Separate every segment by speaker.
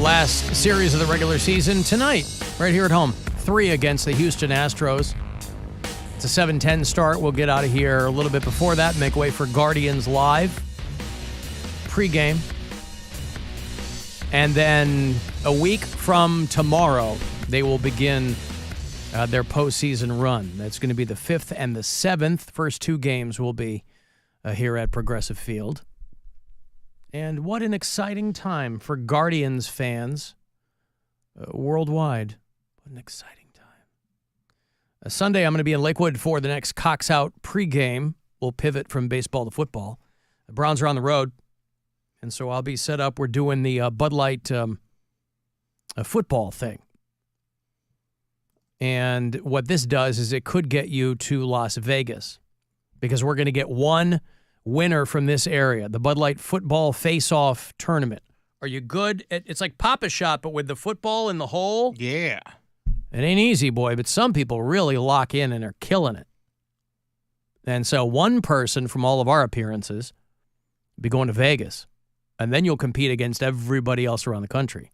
Speaker 1: last series of the regular season tonight, right here at home. 3 against the Houston Astros. It's a 7:10 start. We'll get out of here a little bit before that, make way for Guardians Live pregame. And then a week from tomorrow, they will begin their postseason run. That's going to be the 5th and the 7th. First 2 games will be here at Progressive Field. And what an exciting time for Guardians fans worldwide. What an exciting time. Sunday, I'm going to be in Lakewood for the next Cox Out pregame. We'll pivot from baseball to football. The Browns are on the road, and so I'll be set up. We're doing the Bud Light football thing. And what this does is it could get you to Las Vegas because we're going to get one winner from this area, the Bud Light Football Face-Off Tournament. Are you good? It's like Pop-A-Shot, but with the football in the hole.
Speaker 2: Yeah.
Speaker 1: It ain't easy, boy, but some people really lock in and are killing it. And so one person from all of our appearances will be going to Vegas, and then you'll compete against everybody else around the country.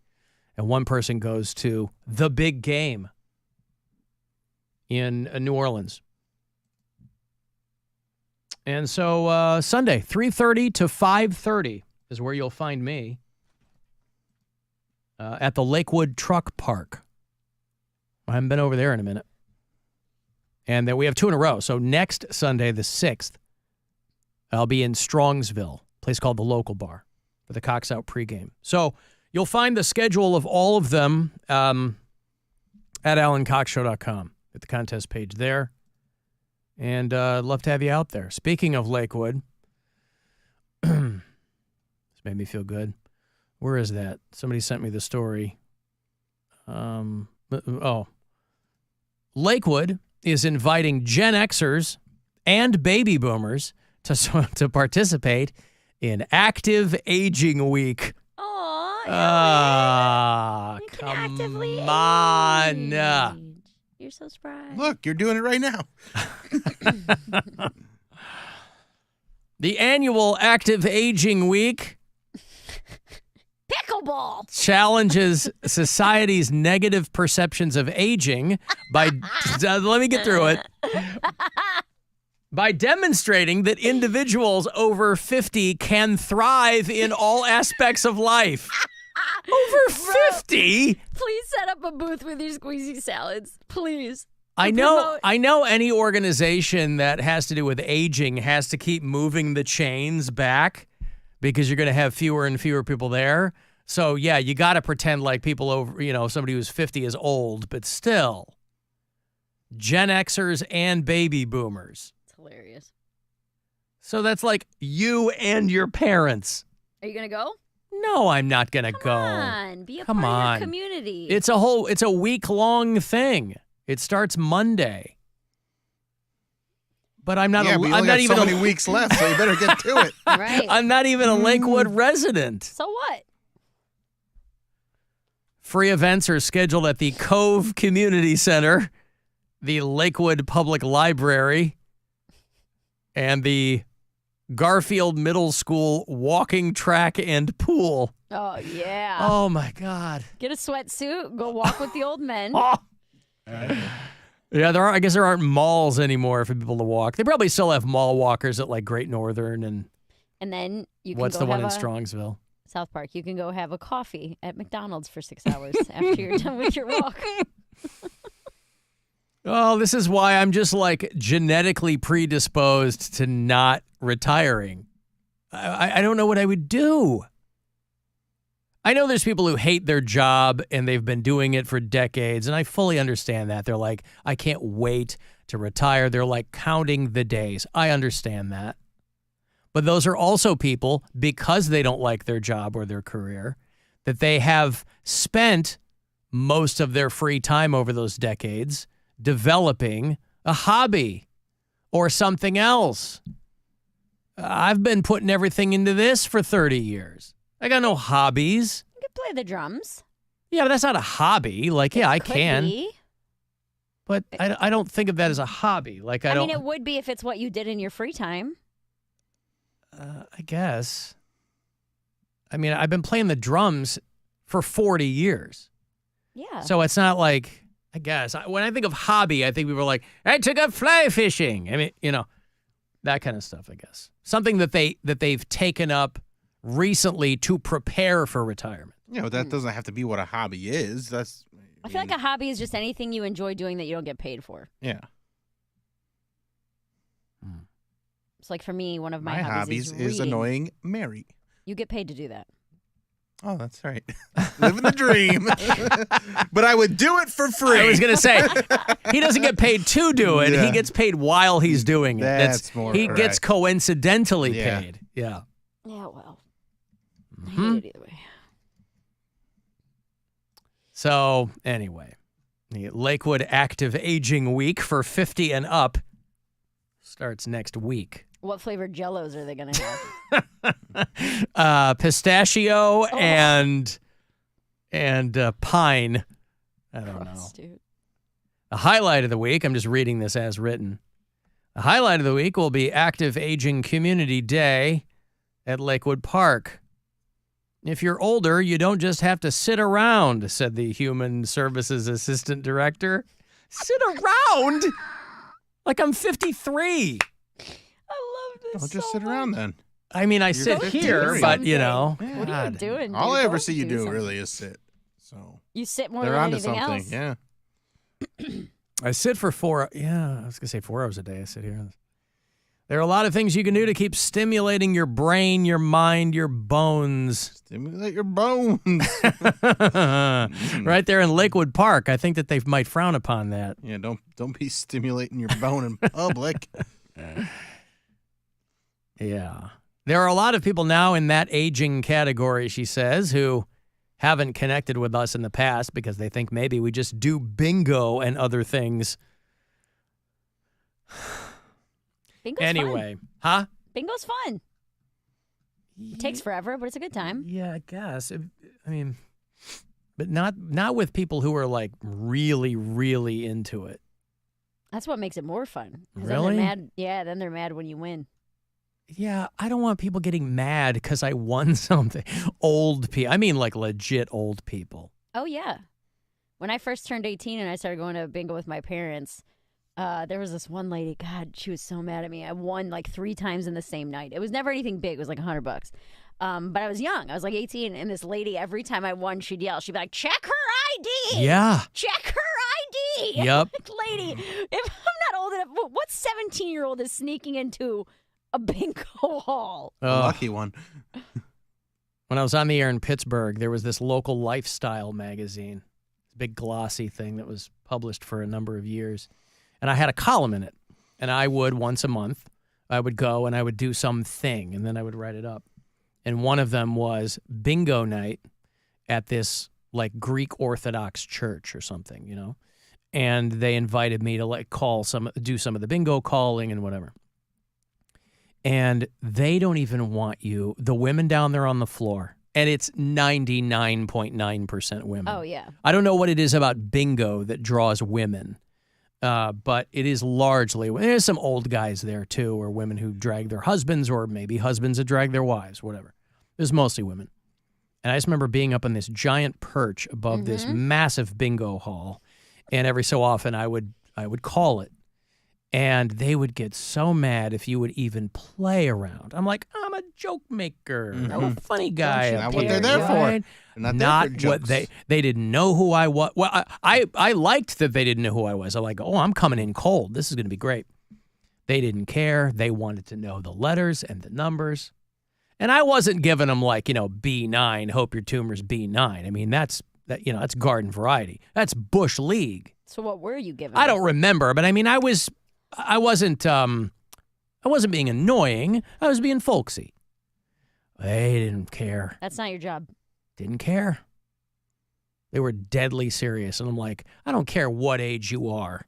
Speaker 1: And one person goes to the big game in New Orleans. And so Sunday, 3:30 to 5:30 is where you'll find me at the Lakewood Truck Park. I haven't been over there in a minute. And then we have 2 in a row. So next Sunday, the 6th, I'll be in Strongsville, a place called the Local Bar, for the Cox Out pregame. So you'll find the schedule of all of them at AlanCoxShow.com, at the contest page there. And I'd love to have you out there. Speaking of Lakewood, this made me feel good. Where is that? Somebody sent me the story. Lakewood is inviting Gen Xers and baby boomers to participate in Active Aging Week.
Speaker 3: Aw,
Speaker 1: come on.
Speaker 3: You're so surprised.
Speaker 2: Look, you're doing it right now.
Speaker 1: The annual Active Aging Week
Speaker 3: Pickleball
Speaker 1: challenges society's negative perceptions of aging by, let me get through it, by demonstrating that individuals over 50 can thrive in all aspects of life. Over 50?
Speaker 3: Please set up a booth with your squeezy salads. Please.
Speaker 1: I know any organization that has to do with aging has to keep moving the chains back because you're going to have fewer and fewer people there. So, yeah, you got to pretend like people over, somebody who's 50 is old, but still. Gen Xers and baby boomers.
Speaker 3: It's hilarious.
Speaker 1: So that's like you and your parents.
Speaker 3: Are you going to go?
Speaker 1: No, I'm not going to go.
Speaker 3: Come on. Be a part of your community.
Speaker 1: It's a week-long thing. It starts Monday. But I'm not.
Speaker 2: Yeah, we only got so many weeks left, so you better get to it.
Speaker 3: Right.
Speaker 1: I'm not even a Lakewood resident.
Speaker 3: So what?
Speaker 1: Free events are scheduled at the Cove Community Center, the Lakewood Public Library, and the Garfield Middle School walking track and pool.
Speaker 3: Oh, yeah.
Speaker 1: Oh, my God.
Speaker 3: Get a sweatsuit. Go walk with the old men.
Speaker 1: Yeah, I guess there aren't malls anymore for people to walk. They probably still have mall walkers at like Great Northern and
Speaker 3: then you can
Speaker 1: what's
Speaker 3: go
Speaker 1: the one
Speaker 3: have
Speaker 1: in Strongsville?
Speaker 3: South Park. You can go have a coffee at McDonald's for 6 hours after you're done with your walk.
Speaker 1: Oh, this is why I'm just like genetically predisposed to not retiring. I don't know what I would do. I know there's people who hate their job and they've been doing it for decades, and I fully understand that. They're like, I can't wait to retire. They're like counting the days. I understand that. But those are also people, because they don't like their job or their career, that they have spent most of their free time over those decades developing a hobby or something else. I've been putting everything into this for 30 years. I got no hobbies.
Speaker 3: You can play the drums.
Speaker 1: Yeah, but that's not a hobby. Like, yeah, I
Speaker 3: Could
Speaker 1: can.
Speaker 3: be.
Speaker 1: But I don't think of that as a hobby. Like, I don't.
Speaker 3: mean, it would be if it's what you did in your free time.
Speaker 1: I guess. I mean, I've been playing the drums for 40 years.
Speaker 3: Yeah.
Speaker 1: So it's not like, I guess, when I think of hobby, I think people are like, I took up fly fishing. I mean, that kind of stuff, I guess. Something that they've taken up recently to prepare for retirement.
Speaker 2: That doesn't have to be what a hobby is.
Speaker 3: I feel like a hobby is just anything you enjoy doing that you don't get paid for.
Speaker 2: Yeah.
Speaker 3: It's like for me, one of my
Speaker 2: hobbies
Speaker 3: is
Speaker 2: is annoying Mary.
Speaker 3: You get paid to do that.
Speaker 2: Oh, that's right. Living the dream. But I would do it for free.
Speaker 1: I was going to say, he doesn't get paid to do it.
Speaker 2: Yeah.
Speaker 1: He gets paid while he's doing it.
Speaker 2: That's more
Speaker 1: He
Speaker 2: correct.
Speaker 1: gets coincidentally paid. Yeah.
Speaker 3: Yeah, well. I
Speaker 1: Mm-hmm.
Speaker 3: hate it either way.
Speaker 1: So, anyway, the Lakewood Active Aging Week for 50 and up starts next week.
Speaker 3: What flavored Jellos are they going to have?
Speaker 1: Pistachio and pine. I don't know.
Speaker 3: Gross, dude.
Speaker 1: The highlight of the week, I'm just reading this as written. The highlight of the week will be Active Aging Community Day at Lakewood Park. If you're older, you don't just have to sit around, said the Human Services Assistant Director. Sit around? Like I'm 53.
Speaker 3: I love this.
Speaker 2: Don't just
Speaker 3: so
Speaker 2: sit around
Speaker 3: much.
Speaker 2: then.
Speaker 1: I mean, I sit
Speaker 2: 53.
Speaker 1: here, but,
Speaker 3: What are you
Speaker 1: God.
Speaker 3: doing?
Speaker 2: All
Speaker 3: dude?
Speaker 2: I ever
Speaker 3: Go
Speaker 2: see you do
Speaker 3: something.
Speaker 2: really is sit. So
Speaker 3: You sit more
Speaker 2: they're
Speaker 3: than
Speaker 2: onto
Speaker 3: anything
Speaker 2: something.
Speaker 3: else.
Speaker 2: Yeah.
Speaker 1: I sit for 4, I was going to say 4 hours a day I sit here. There are a lot of things you can do to keep stimulating your brain, your mind, your bones.
Speaker 2: Stimulate your bones.
Speaker 1: Right there in Lakewood Park. I think that they might frown upon that.
Speaker 2: Yeah, don't be stimulating your bone in public.
Speaker 1: Yeah. There are a lot of people now in that aging category, she says, who haven't connected with us in the past because they think maybe we just do bingo and other things.
Speaker 3: Bingo's
Speaker 1: Anyway,
Speaker 3: fun. Bingo's fun. It takes forever, but it's a good time.
Speaker 1: Yeah, I guess. But not with people who are like really, really into it.
Speaker 3: That's what makes it more fun. 'Cause
Speaker 1: Really?
Speaker 3: Then they're mad. Yeah, then they're mad when you win.
Speaker 1: Yeah, I don't want people getting mad because I won something. Old people. I mean, like legit old people.
Speaker 3: Oh, yeah. When I first turned 18 and I started going to bingo with my parents, there was this one lady. God, she was so mad at me. I won like 3 times in the same night. It was never anything big. It was like $100. But I was young. I was like 18. And this lady, every time I won, she'd yell. She'd be like, check her ID.
Speaker 1: Yeah.
Speaker 3: Check her ID.
Speaker 1: Yep.
Speaker 3: Lady, if I'm not old enough, what 17-year-old is sneaking into a bingo hall?
Speaker 2: A lucky one.
Speaker 1: When I was on the air in Pittsburgh, there was this local lifestyle magazine, big glossy thing that was published for a number of years. And I had a column in it. And I would, once a month, I would go and I would do something, and then I would write it up. And one of them was bingo night at this like Greek Orthodox church or something, you know? And they invited me to like do some of the bingo calling and whatever. And they don't even want you, the women down there on the floor, and it's 99.9% women.
Speaker 3: Oh, yeah.
Speaker 1: I don't know what it is about bingo that draws women, but it is largely, there's some old guys there too, or women who drag their husbands, or maybe husbands that drag their wives, whatever. There's mostly women. And I just remember being up on this giant perch above this massive bingo hall, and every so often I would call it. And they would get so mad if you would even play around. I'm like, I'm a joke maker. I'm a funny guy.
Speaker 2: Not what they're there for. They're not there for
Speaker 1: what
Speaker 2: jokes.
Speaker 1: they didn't know who I was. Well, I liked that they didn't know who I was. I'm like, oh, I'm coming in cold. This is going to be great. They didn't care. They wanted to know the letters and the numbers. And I wasn't giving them like, B9, hope your tumor's B9. I mean, that's garden variety. That's Bush League.
Speaker 3: So what were you giving?
Speaker 1: I don't remember, but I mean, I wasn't being annoying. I was being folksy. They didn't care.
Speaker 3: That's not your job.
Speaker 1: Didn't care. They were deadly serious. And I'm like, I don't care what age you are.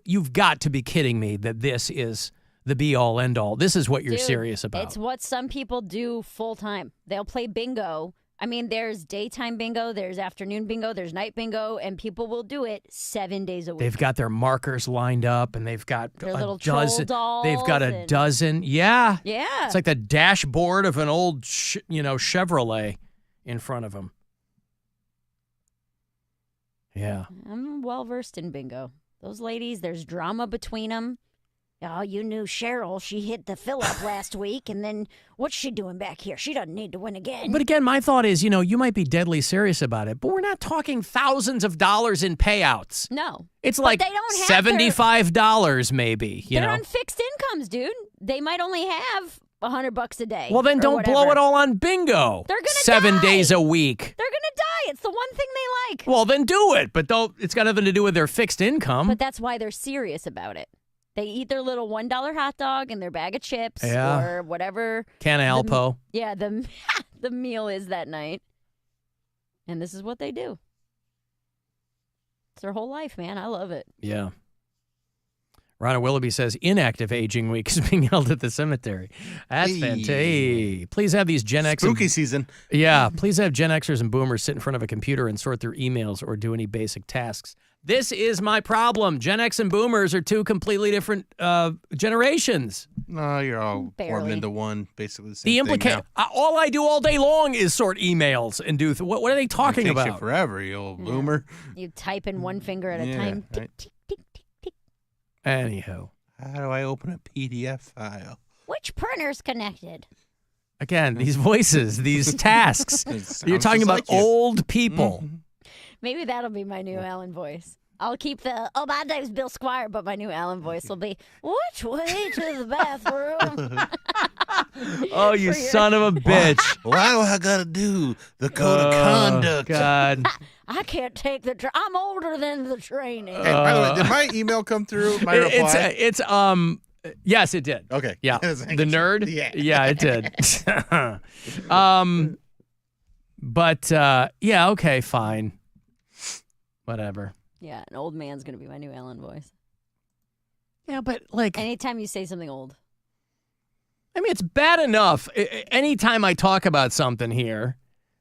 Speaker 1: You've got to be kidding me that this is the be-all, end-all. This is what you're
Speaker 3: Dude,
Speaker 1: serious about.
Speaker 3: It's what some people do full-time. They'll play bingo. I mean, there's daytime bingo, there's afternoon bingo, there's night bingo, and people will do it 7 days a week.
Speaker 1: They've got their markers lined up, and they've got
Speaker 3: Their
Speaker 1: a
Speaker 3: little troll
Speaker 1: dozen.
Speaker 3: dolls
Speaker 1: They've got a
Speaker 3: and-
Speaker 1: dozen. Yeah.
Speaker 3: Yeah.
Speaker 1: It's like the dashboard of an old, Chevrolet in front of them. Yeah.
Speaker 3: I'm well-versed in bingo. Those ladies, there's drama between them. Oh, you knew Cheryl. She hit the fill-up last week, and then what's she doing back here? She doesn't need to win again.
Speaker 1: But again, my thought is, you might be deadly serious about it, but we're not talking thousands of dollars in payouts.
Speaker 3: No.
Speaker 1: It's
Speaker 3: But
Speaker 1: like
Speaker 3: they don't have
Speaker 1: $75 maybe,
Speaker 3: They're on fixed incomes, dude. They might only have $100 a day.
Speaker 1: Well, then
Speaker 3: or
Speaker 1: don't
Speaker 3: whatever.
Speaker 1: blow it all on bingo.
Speaker 3: They're gonna
Speaker 1: 7
Speaker 3: die.
Speaker 1: days a week.
Speaker 3: They're going to die. It's the one thing they like.
Speaker 1: Well, then do it, but it's got nothing to do with their fixed income.
Speaker 3: But that's why they're serious about it. They eat their little $1 hot dog and their bag of chips or whatever.
Speaker 1: Can of Alpo.
Speaker 3: The meal is that night. And this is what they do. It's their whole life, man. I love it.
Speaker 1: Yeah. Ronna Willoughby says inactive aging week is being held at the cemetery. That's fantastic. Please have these Gen X.
Speaker 2: Spooky season.
Speaker 1: Yeah. Please have Gen Xers and Boomers sit in front of a computer and sort through emails or do any basic tasks. This is my problem. Gen X and Boomers are two completely different generations.
Speaker 2: No, you're all formed into one, basically the same thing now.
Speaker 1: All I do all day long is sort emails and do. What are they talking
Speaker 2: It
Speaker 1: about?
Speaker 2: takes you forever, you old boomer.
Speaker 3: You type in one finger at a time. Tick,
Speaker 2: right.
Speaker 3: tick, tick, tick, tick.
Speaker 1: Anywho.
Speaker 2: How do I open a PDF file?
Speaker 3: Which printer's connected?
Speaker 1: Again, these voices, these tasks. You're
Speaker 2: Sounds
Speaker 1: talking
Speaker 2: just
Speaker 1: about
Speaker 2: like you.
Speaker 1: old people.
Speaker 3: Maybe that'll be my new Alan voice. I'll keep my name's Bill Squire, but my new Alan voice will be, which way to the bathroom?
Speaker 1: Oh, you son of a bitch.
Speaker 2: Why do I got to do the code of conduct?
Speaker 1: God.
Speaker 3: I can't take the I'm older than the training.
Speaker 2: Hey, by the way, did my email come through? My reply?
Speaker 1: It's yes, it did.
Speaker 2: Okay.
Speaker 1: Yeah. The nerd?
Speaker 2: Yeah.
Speaker 1: It did. But yeah, okay, fine. Whatever.
Speaker 3: Yeah, an old man's going to be my new Alan voice.
Speaker 1: Yeah, but like
Speaker 3: Anytime you say something old.
Speaker 1: I mean, it's bad enough anytime I talk about something here,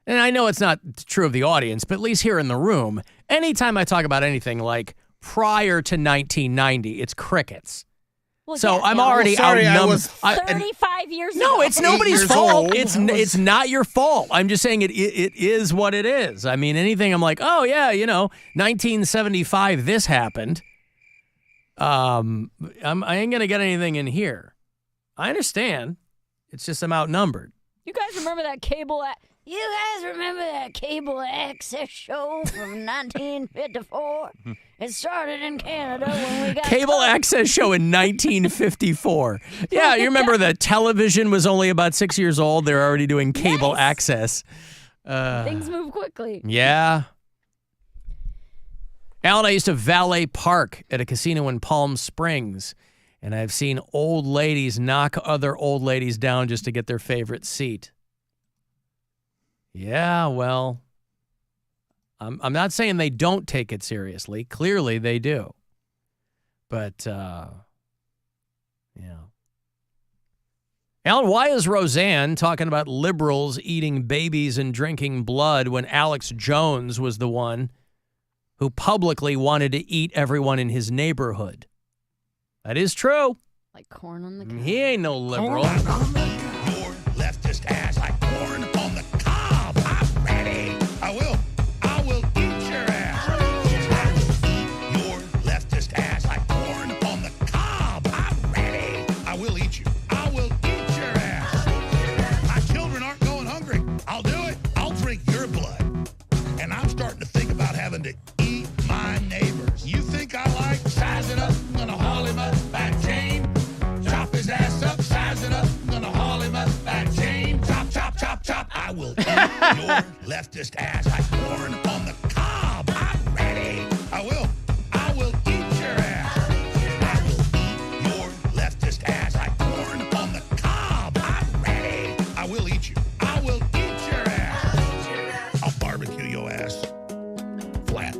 Speaker 1: and I know it's not true of the audience, but at least here in the room, anytime I talk about anything like prior to 1990, it's crickets.
Speaker 3: Well,
Speaker 1: So
Speaker 3: yeah,
Speaker 1: I'm
Speaker 3: yeah,
Speaker 1: already
Speaker 2: sorry, I
Speaker 1: outnumbered.
Speaker 2: was
Speaker 3: 35 years ago.
Speaker 1: No, it's nobody's
Speaker 2: years
Speaker 1: fault.
Speaker 2: old.
Speaker 1: It's not your fault. I'm just saying it is what it is. I mean, anything I'm like, oh yeah, 1975 this happened. I ain't gonna get anything in here. I understand. It's just I'm outnumbered.
Speaker 3: You guys remember that cable access show from 1954? It started in Canada when we got
Speaker 1: Cable access show in 1954. Yeah, you remember that television was only about 6 years old. They're already doing cable
Speaker 3: Yes.
Speaker 1: access.
Speaker 3: Things move quickly.
Speaker 1: Yeah. Alan, I used to valet park at a casino in Palm Springs, and I've seen old ladies knock other old ladies down just to get their favorite seat. Yeah, well, I'm not saying they don't take it seriously. Clearly they do. But, yeah. Alan, why is Roseanne talking about liberals eating babies and drinking blood when Alex Jones was the one who publicly wanted to eat everyone in his neighborhood? That is true.
Speaker 3: Like corn on the cob.
Speaker 1: He ain't no liberal.
Speaker 4: Your leftist ass like corn on the cob. I'm ready. I will eat your ass. Your leftist ass like corn on the cob. I'm ready. I will eat you. I will eat your ass. My children aren't going hungry. I'll do it. I'll drink your blood. And I'm starting to think about having to eat my neighbors. You think I like sizing up? I'm gonna haul him up back chain. Chop his ass up, size it up. I'm gonna haul him up back chain. Chop, chop, chop, chop. I will eat your leftist ass like corn on the cob. I'm ready. I will eat your ass. I will eat your leftist ass like corn on the cob. I'm ready. I will eat you. I will eat your ass. I'll barbecue your ass flat.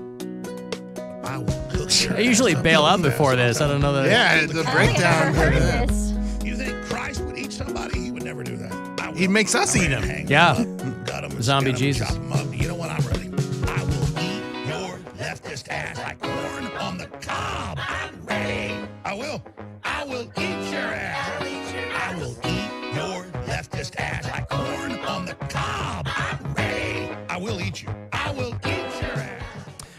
Speaker 4: I will cook your
Speaker 1: I usually
Speaker 4: ass.
Speaker 1: bail out before this. I don't know that.
Speaker 2: Yeah, the
Speaker 3: I
Speaker 2: breakdown.
Speaker 3: don't think I've ever heard this.
Speaker 4: You think Christ would eat somebody? He would never do that. I will.
Speaker 2: He makes us eat him.
Speaker 4: Hang
Speaker 1: Yeah.
Speaker 4: them up, gut 'em and
Speaker 1: Zombie
Speaker 4: skin 'em,
Speaker 1: Jesus.
Speaker 4: chop 'em up. You know what? I'm ready. I will eat your leftist ass like corn on the cob. I'm ready. I will eat your ass. I will eat your leftist ass like corn on the cob. I'm ready. I will eat you. I will eat your ass.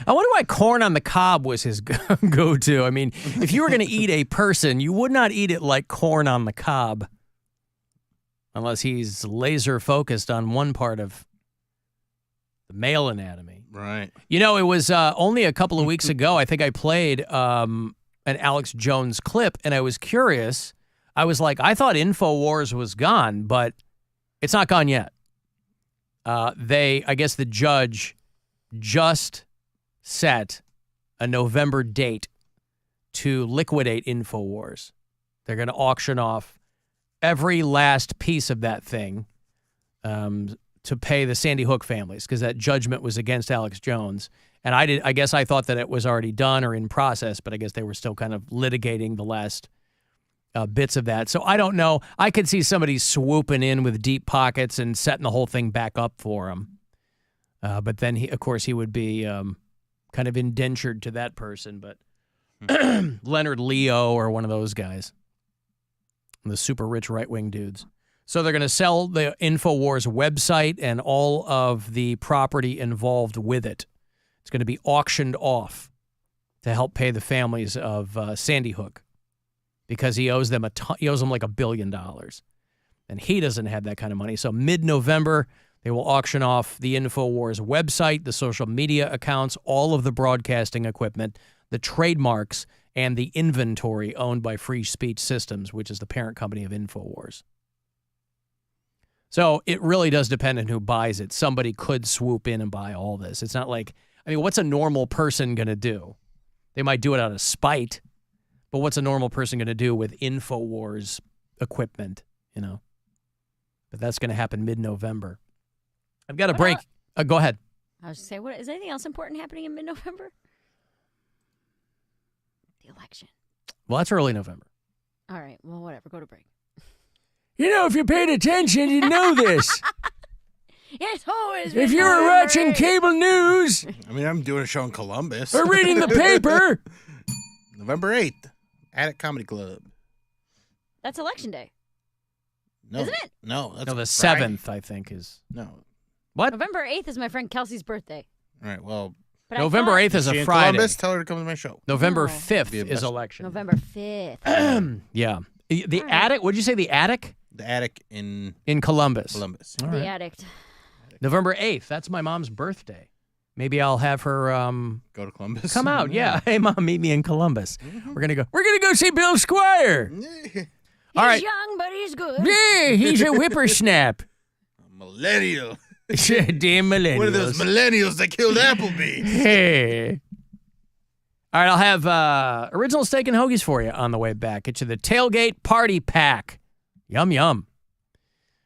Speaker 1: I wonder why corn on the cob was his go-to. I mean, if you were going to eat a person, you would not eat it like corn on the cob. Unless he's laser focused on one part of the male anatomy.
Speaker 2: Right.
Speaker 1: You know, it was only a couple of weeks ago, I think I played an Alex Jones clip, and I was curious. I was like, I thought InfoWars was gone, but it's not gone yet. I guess the judge just set a November date to liquidate InfoWars. They're going to auction off every last piece of that thing to pay the Sandy Hook families, because that judgment was against Alex Jones. And I guess I thought that it was already done or in process, but I guess they were still kind of litigating the last bits of that. So I don't know. I could see somebody swooping in with deep pockets and setting the whole thing back up for him. But then, he would be kind of indentured to that person. But Leonard Leo or one of those guys. The super rich right-wing dudes. So they're going to sell the InfoWars website and all of the property involved with it. It's going to be auctioned off to help pay the families of Sandy Hook, because he owes them he owes them like $1 billion, and he doesn't have that kind of money. So mid-November, they will auction off the InfoWars website, the social media accounts, all of the broadcasting equipment, the trademarks, and the inventory owned by Free Speech Systems, which is the parent company of InfoWars. So it really does depend on who buys it. Somebody could swoop in and buy all this. It's not like, I mean, what's a normal person going to do? They might do it out of spite, but what's a normal person going to do with InfoWars equipment, you know? But that's going to happen mid-November. I've got a break. Go ahead.
Speaker 3: I was going to say, is anything else important happening in mid-November? The election.
Speaker 1: Well, that's early November.
Speaker 3: All right. Well, whatever. Go to break.
Speaker 1: You know, if you paid attention, you'd know this.
Speaker 3: It's always
Speaker 1: If you were watching cable news
Speaker 2: I mean, I'm doing a show in Columbus.
Speaker 1: or reading the paper.
Speaker 2: November 8th, Attic Comedy Club.
Speaker 3: That's election day.
Speaker 2: No,
Speaker 3: Isn't it?
Speaker 2: No, that's
Speaker 1: No, the
Speaker 2: Friday.
Speaker 1: 7th, I think, is.
Speaker 2: No.
Speaker 1: What?
Speaker 3: November 8th is my friend Kelsey's birthday.
Speaker 2: All right, well,
Speaker 3: But
Speaker 1: November 8th is
Speaker 2: she
Speaker 1: a
Speaker 2: in
Speaker 1: Friday.
Speaker 2: Columbus, tell her to come to my show.
Speaker 1: November
Speaker 3: No.
Speaker 1: 5th
Speaker 2: Be a
Speaker 1: is
Speaker 2: best-
Speaker 1: election.
Speaker 3: November 5th.
Speaker 1: Yeah. The
Speaker 3: All right.
Speaker 1: attic, would you say the attic?
Speaker 2: The Attic in
Speaker 1: In Columbus.
Speaker 2: Columbus.
Speaker 1: All
Speaker 3: The
Speaker 1: right.
Speaker 3: addict.
Speaker 1: November 8th. That's my mom's birthday. Maybe I'll have her
Speaker 2: Go to Columbus.
Speaker 1: come out. Yeah. Hey, Mom, meet me in Columbus. We're gonna go see Bill Squire.
Speaker 3: He's
Speaker 1: All right.
Speaker 3: young, but he's good.
Speaker 1: Yeah, he's a whippersnap.
Speaker 2: Millennial.
Speaker 1: Damn millennials.
Speaker 2: One of those millennials that killed Applebee.
Speaker 1: Hey. All right, I'll have original steak and hoagies for you on the way back. Get you the tailgate party pack. Yum, yum.